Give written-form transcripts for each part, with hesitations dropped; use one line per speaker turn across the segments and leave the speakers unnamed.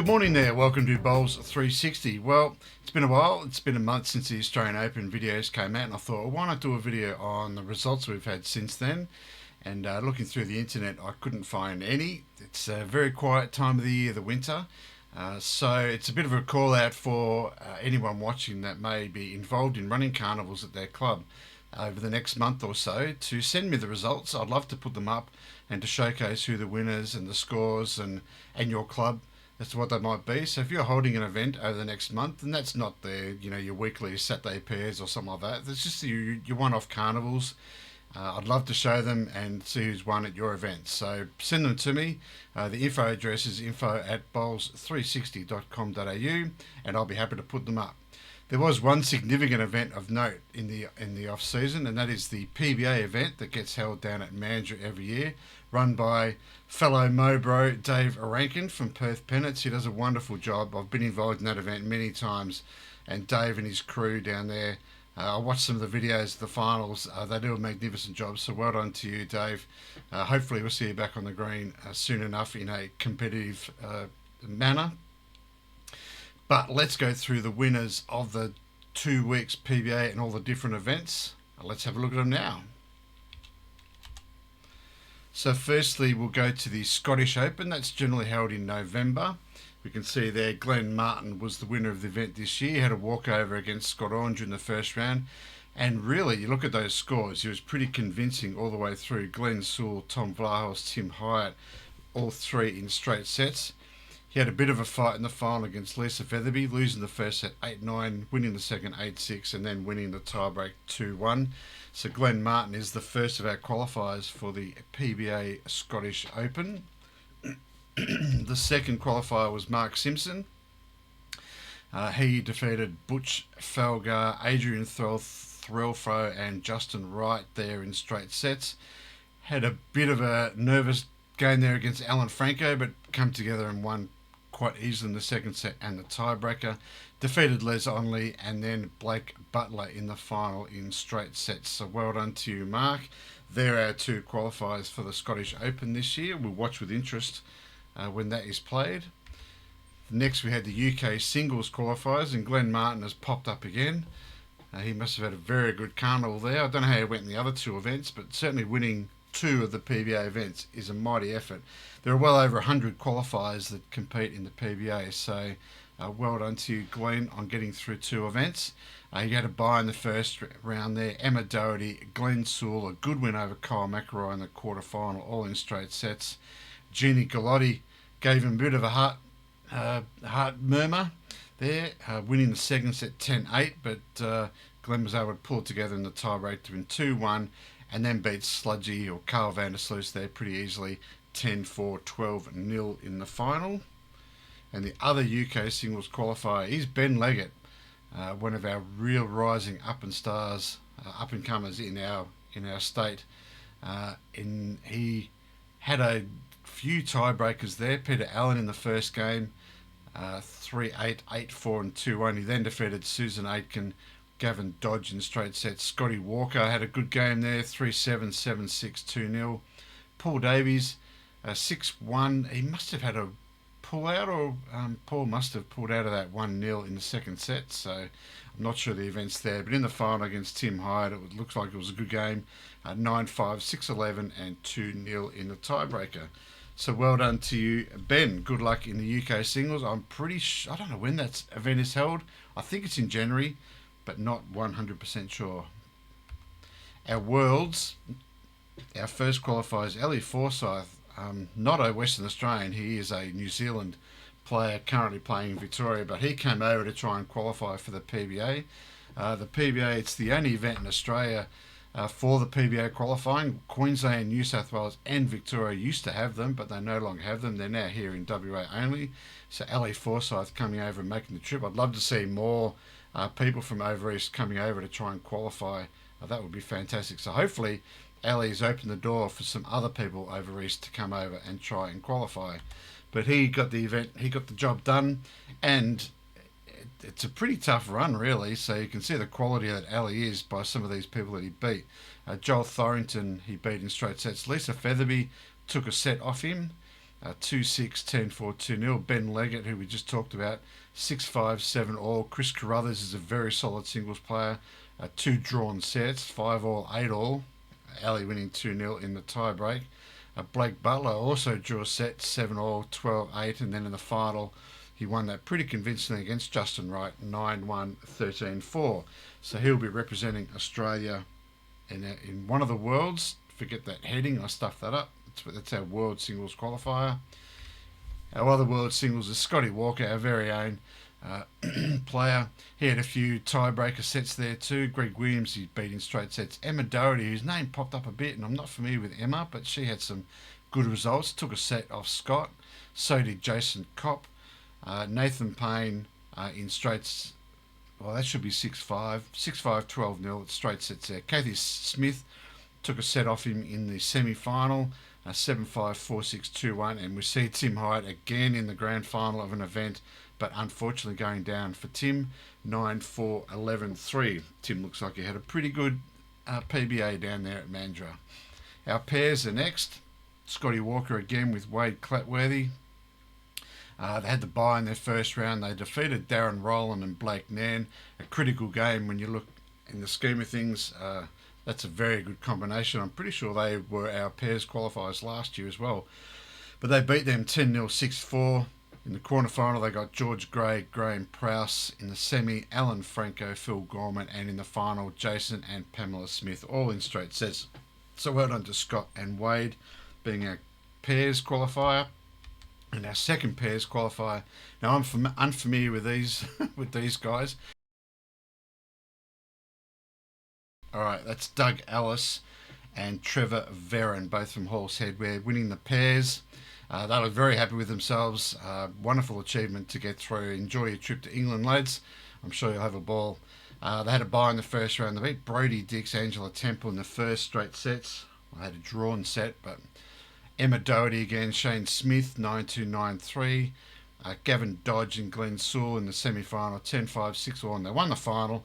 morning there, welcome to Bowls 360. Well, it's been a while, it's been a month since the Australian Open videos came out, and I thought, well, why not do a video on the results we've had since then? And looking through the internet, I couldn't find any. It's a very quiet time of the year, the winter. So it's a bit of a call out for anyone watching that may be involved in running carnivals at their club over the next month or so to send me the results. I'd love to put them up and to showcase who the winners and the scores and your club as to what they might be. So if you're holding an event over the next month, and that's not your weekly Saturday pairs or something like that, that's just your one-off carnivals. I'd love to show them and see who's won at your event. So send them to me. The info address is info@bowls360.com.au, and I'll be happy to put them up. There was one significant event of note in the off season, and that is the PBA event that gets held down at Mandurah every year, run by fellow Mobro Dave Arankin from Perth Pennants. He does a wonderful job. I've been involved in that event many times, and Dave and his crew down there. I watched some of the videos of the finals. They do a magnificent job, so well done to you, Dave. Hopefully we'll see you back on the green soon enough in a competitive manner. But let's go through the winners of the 2 weeks PBA and all the different events. Let's have a look at them now. So firstly, we'll go to the Scottish Open. That's generally held in November. We can see there Glenn Martin was the winner of the event this year. He had a walkover against Scott Orange in the first round. And really, you look at those scores, he was pretty convincing all the way through. Glenn Sewell, Tom Vlahos, Tim Hyatt, all three in straight sets. He had a bit of a fight in the final against Lisa Featherby, losing the first set 8-9, winning the second 8-6, and then winning the tiebreak 2-1. So Glenn Martin is the first of our qualifiers for the PBA Scottish Open. The second qualifier was Mark Simpson. He defeated Butch Felgar, Adrian Threlfro, and Justin Wright there in straight sets. Had a bit of a nervous game there against Alan Franco, but come together and won quite easily in the second set and the tiebreaker. Defeated Les Onley and then Blake Butler in the final in straight sets. So well done to you, Mark. They're our 2 qualifiers for the Scottish Open this year. We'll watch with interest when that is played. Next we had the UK singles qualifiers, and Glenn Martin has popped up again. He must have had a very good carnival there. I don't know how he went in the other 2 events, but certainly winning 2 of the PBA events is a mighty effort. There are well over 100 qualifiers that compete in the PBA, so well done to you, Glenn, on getting through 2 events. You had a bye in the first round there. Emma Doherty, Glenn Sewell, a good win over Kyle McElroy in the quarterfinal, all in straight sets. Jeannie Gallotti gave him a bit of a heart murmur there, winning the second set 10-8, but Glenn was able to pull it together in the tiebreak to win 2-1, and then beat Sludgy or Carl van der Sloot there pretty easily, 10-4, 12-0 in the final. And the other UK singles qualifier is Ben Leggett, one of our real rising up and comers in our state. He had a few tiebreakers there. Peter Allen in the first game, 3-8, 8-4 and 2-1. He then defeated Susan Aitken, Gavin Dodge in straight sets. Scotty Walker had a good game there, 3-7, 7-6, 2-0. Paul Davies, 6-1. He must have had a pull out, or Paul must have pulled out of that 1-0 in the second set, so I'm not sure the event's there. But in the final against Tim Hyatt, it looks like it was a good game, 9-5, 6-11 and 2-0 in the tiebreaker. So well done to you, Ben. Good luck in the UK singles. I don't know when that event is held. I think it's in January, but not 100% sure. Our Worlds, our first qualifier is Ellie Forsyth, not a Western Australian. He is a New Zealand player currently playing in Victoria, but he came over to try and qualify for the PBA. The PBA, it's the only event in Australia for the PBA qualifying. Queensland, New South Wales and Victoria used to have them, but they no longer have them. They're now here in WA only. So Ellie Forsyth coming over and making the trip. I'd love to see more people from over east coming over to try and qualify. That would be fantastic. So hopefully Ali's opened the door for some other people over east to come over and try and qualify. But he got the job done, and it's a pretty tough run really. So you can see the quality that Ali is by some of these people that he beat. Joel Thorrington he beat in straight sets. Lisa Featherby took a set off him. 2-6, 10-4, 2-0. Ben Leggett, who we just talked about, 6-5, 7-all. Chris Carruthers is a very solid singles player. 2 drawn sets, 5-all, 8-all. Ali winning 2-0 in the tie-break. Blake Butler also drew a set, 7-all, 12-8, and then in the final he won that pretty convincingly against Justin Wright, 9-1, 13-4. So he'll be representing Australia in one of the worlds. Forget that heading, I stuffed that up. That's our world singles qualifier. Our other world singles is Scotty Walker, our very own player. He had a few tiebreaker sets there too. Greg Williams, he beat in straight sets. Emma Doherty, whose name popped up a bit, and I'm not familiar with Emma, but she had some good results. Took a set off Scott. So did Jason Kopp. Nathan Payne in straights. Well, that should be 6-5. 6-5, 12-0 at straight sets there. Kathy Smith took a set off him in the semi-final. 7-5, 4-6, 2-1. And we see Tim Hyatt again in the grand final of an event, but unfortunately going down for Tim, 9-4, 11-3. Tim looks like he had a pretty good PBA down there at Mandurah. Our pairs are next. Scotty Walker again with Wade Clatworthy. They had the bye in their first round. They defeated Darren Rowland and Blake Nairn. A critical game when you look in the scheme of things. That's a very good combination. I'm pretty sure they were our pairs qualifiers last year as well. But they beat them 10-0, 6-4. In the quarterfinal, they got George Gray, Graham Prowse. In the semi, Alan Franco, Phil Gorman. And in the final, Jason and Pamela Smith, all in straight sets. So well done to Scott and Wade being our pairs qualifier. And our second pairs qualifier. Now, I'm unfamiliar with these with these guys. All right, that's Doug Ellis and Trevor Veron, both from Horsehead. We're winning the pairs. They look very happy with themselves. Wonderful achievement to get through. Enjoy your trip to England, lads. I'm sure you'll have a ball. They had a bye in the first round. They beat Brody Dix, Angela Temple in the first straight sets. I had a drawn set, but Emma Doherty again, Shane Smith, 9-2, 9-3. Gavin Dodge and Glenn Sewell in the semi-final, 10-5, 6-1. They won the final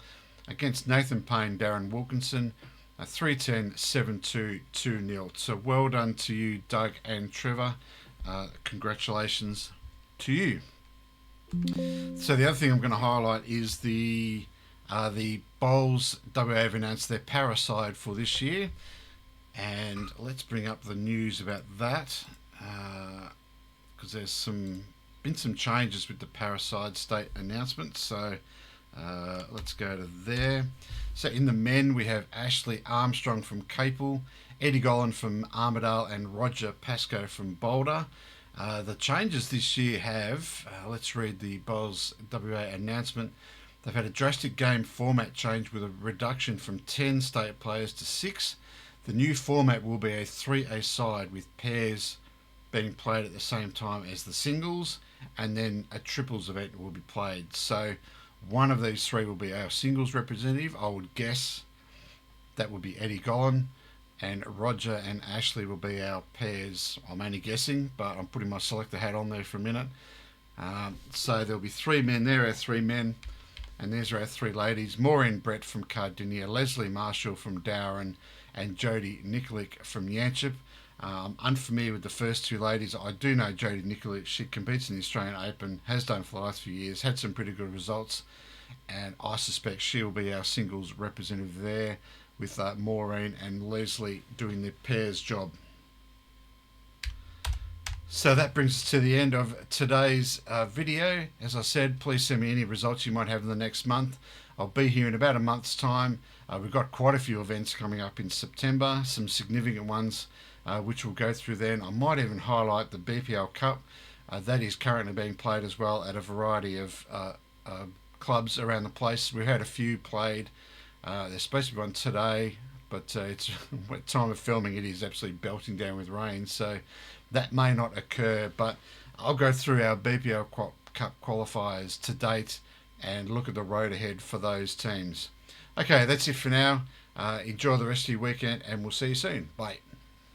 against Nathan Payne, Darren Wilkinson, 3-10, 7-2, 2-0. So well done to you, Doug and Trevor. Congratulations to you. So the other thing I'm going to highlight is the Bowls. WA have announced their paraside for this year. And let's bring up the news about that, because there's been some changes with the parasite state announcement. So let's go to there. So in the men, we have Ashley Armstrong from Capel, Eddie Gollan from Armidale, and Roger Pascoe from Boulder. The changes this year have, let's read the Bowls WA announcement. They've had a drastic game format change with a reduction from 10 state players to 6. The new format will be a 3-a-side with pairs being played at the same time as the singles, and then a triples event will be played. So one of these three will be our singles representative. I would guess that would be Eddie Gollan, and Roger and Ashley will be our pairs. I'm only guessing, but I'm putting my selector hat on there for a minute. So there'll be 3 men there, our 3 men, and there's our 3 ladies. Maureen Brett from Cardinia, Leslie Marshall from Dowran, and Jodie Nikolic from Yanchep. I'm unfamiliar with the first 2 ladies. I do know Jodie Nikolic. She competes in the Australian Open, has done for the last few years, had some pretty good results, and I suspect she'll be our singles representative there, with Maureen and Leslie doing the pairs job. So that brings us to the end of today's video. As I said, please send me any results you might have in the next month. I'll be here in about a month's time. We've got quite a few events coming up in September, some significant ones which we'll go through then. I might even highlight the BPL Cup. That is currently being played as well at a variety of clubs around the place. We've had a few played. There's supposed to be one today, but it's what time of filming it is absolutely belting down with rain, so that may not occur. But I'll go through our BPL Cup qualifiers to date and look at the road ahead for those teams. Okay, that's it for now. Enjoy the rest of your weekend, and we'll see you soon. Bye.